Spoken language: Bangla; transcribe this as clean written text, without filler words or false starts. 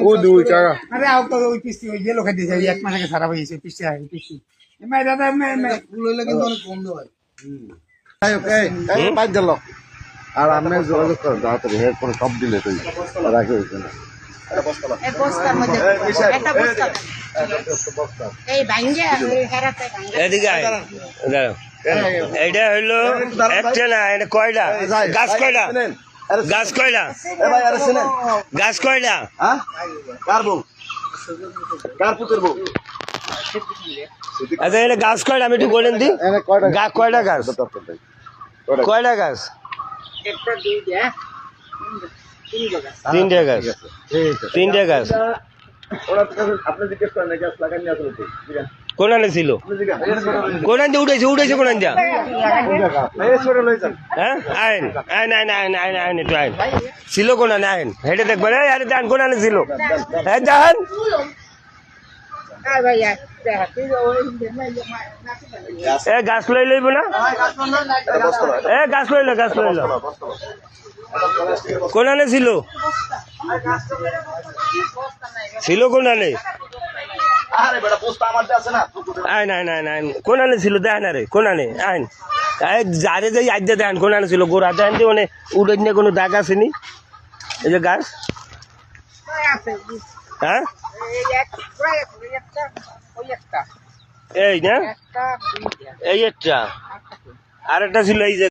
ও দুই টাকা আরে আও তো ওই পিস্তি ওই গেলো খাইতে যাই এক মাস আগে খারাপ হয়ে গেছে পিস্তি আই পিস্তি মে দাদা মে ফুল হইলে কিন্তু অনেক বন্ধ হয় পাঁচ দিল আর আপনি যোগাযোগ করেন তাড়াতাড়ি হের পরে সব দিলে তুই রাখি হয়েছে না এক বস্তার মধ্যে একটা বস্তা এই ভাঙ্গে হেরাতে ভাঙ্গে এদিকে আয় দাঁড়াও এইটা হইলো একটা না এটা কয়টা গাছ কয়টা গাছ কয়টা গাছ কয়টা কার বউ কার পুতের বউ আচ্ছা এটা গাছ কয়টা আমি একটু বলেন দি গাছ কয়টা গাছ কয়টা গাছ একটা দুইটা তিনটা গাছ তিনটা গাছ আপনি জিজ্ঞেস করেন গাছ লাগানি আসলে কোনানে ছিল কোনান দিয়ে উঠেছে উঠেছে কোনান দিয়া হ্যাঁ আইন আইন আইন আইন আইন আইন একটু আইন ছিল কোনানে আইন হেঁটে দেখবেন আরে দেন কোনানে ছিল হ্যাঁ দেন ভাইয়া এ গাছ লই লইব না এ গাছ লইল গাছ লইল কোনানে ছিল ছিল কোনানে আইন আইন আইন আইন কোনানে ছিল দেখেন আরে কোনানে আইন যারে যাই আজ দেখেন কোনানে ছিল গোড়া দেখেন দিয়ে মানে উড়ে নিয়ে কোনো দাগ আসেনি এই যে গাছ হ্যাঁ এই না এই একটা আর একটা ছিল এই যে